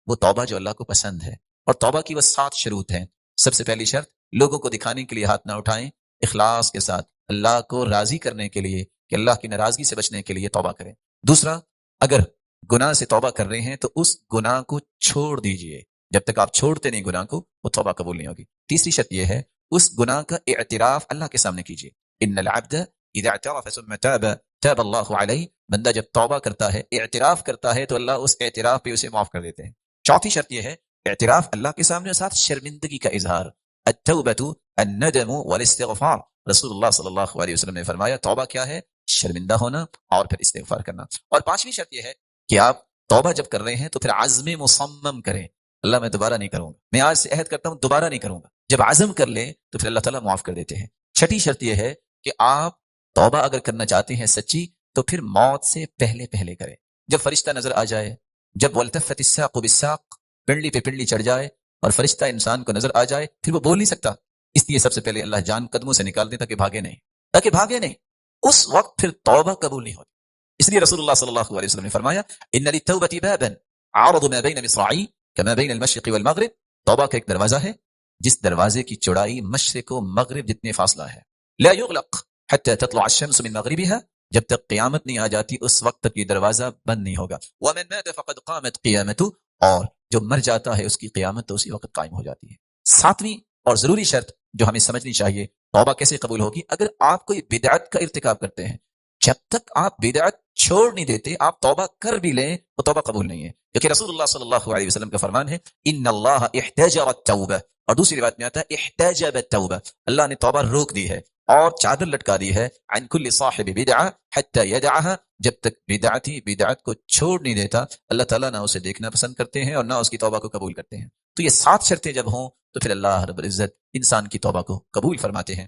وہ توبہ جو اللہ کو پسند ہے. اور توبہ کی وہ 7 شروط ہیں. سب سے پہلی شرط، لوگوں کو دکھانے کے لیے ہاتھ نہ اٹھائیں، اخلاص کے ساتھ اللہ کو راضی کرنے کے لیے، کہ اللہ کی ناراضگی سے بچنے کے لیے توبہ کریں. دوسرا، اگر گناہ سے توبہ کر رہے ہیں تو اس گناہ کو چھوڑ دیجئے. جب تک آپ چھوڑتے نہیں گناہ کو، وہ توبہ قبول نہیں ہوگی. تیسری شرط یہ ہے، اس گناہ کا اعتراف اللہ کے سامنے کیجئے. ان العبد اذا اعترف ثم تاب تاب اللہ علیہ. بندہ جب توبہ کرتا ہے، اعتراف کرتا ہے، تو اللہ اس اعتراف پہ اسے معاف کر دیتے ہیں. چوتھی شرط یہ ہے، اعتراف اللہ کے سامنے اور ساتھ شرمندگی کا اظہار. التوبۃ الندم والاستغفار. رسول اللہ صلی اللہ علیہ وسلم نے فرمایا توبہ کیا ہے؟ شرمندہ ہونا اور پھر استغفار کرنا. اور پانچویں شرط یہ ہے کہ آپ توبہ جب کر رہے ہیں تو پھر عزم مصمم کریں. اللہ میں دوبارہ نہیں کروں گا، میں آج سے عہد کرتا ہوں دوبارہ نہیں کروں گا. جب عزم کر لیں تو پھر اللہ تعالیٰ معاف کر دیتے ہیں. چھٹی شرط یہ ہے کہ آپ توبہ اگر کرنا چاہتے ہیں سچی، تو پھر موت سے پہلے پہلے کریں. جب فرشتہ نظر آ جائے، جب والتفت الساق بالساق، پنڈلی پہ پنڈلی چڑھ جائے اور فرشتہ انسان کو نظر آ جائے، پھر وہ بول نہیں سکتا. اس لیے سب سے پہلے اللہ جان قدموں سے نکال دیتا کہ بھاگے نہیں، تاکہ بھاگے نہیں. اس وقت پھر توبہ قبول نہیں ہوتی. اس لیے رسول اللہ صلی اللہ علیہ وسلم نے فرمایا ان للتوبۃ بابا عرض ما بین مصراعی كما بین المشرق والمغرب. توبہ کا ایک دروازہ ہے جس دروازے کی چوڑائی مشرق و مغرب جتنے فاصلہ ہے. لا يغلق حتى تطلع الشمس من مغربها. جب تک قیامت نہیں آ جاتی اس وقت تک یہ دروازہ بند نہیں ہوگا. ومن مات فقد قامت قیامته. اور جو مر جاتا ہے اس کی قیامت تو اسی وقت قائم ہو جاتی ہے. ساتویں اور ضروری شرط جو ہمیں سمجھنی چاہیے، توبہ کیسے قبول ہوگی؟ اگر آپ کوئی بدعت کا ارتکاب کرتے ہیں، جب تک آپ بدعت چھوڑ نہیں دیتے، آپ توبہ کر بھی لیں تو توبہ قبول نہیں ہے. کیونکہ رسول اللہ صلی اللہ علیہ وسلم کا فرمان ہے ان اللہ احتجر التوبہ. اور دوسری روایت میں آتا ہے احتجب التوبہ، اللہ نے توبہ روک دی ہے اور چادر لٹکا دی ہے عن کل صاحب بدعہ حتی یدعها. جب تک بدعتی بدعت کو چھوڑ نہیں دیتا، اللہ تعالیٰ نہ اسے دیکھنا پسند کرتے ہیں اور نہ اس کی توبہ کو قبول کرتے ہیں. تو یہ 7 شرطیں جب ہوں تو پھر اللہ رب العزت انسان کی توبہ کو قبول فرماتے ہیں.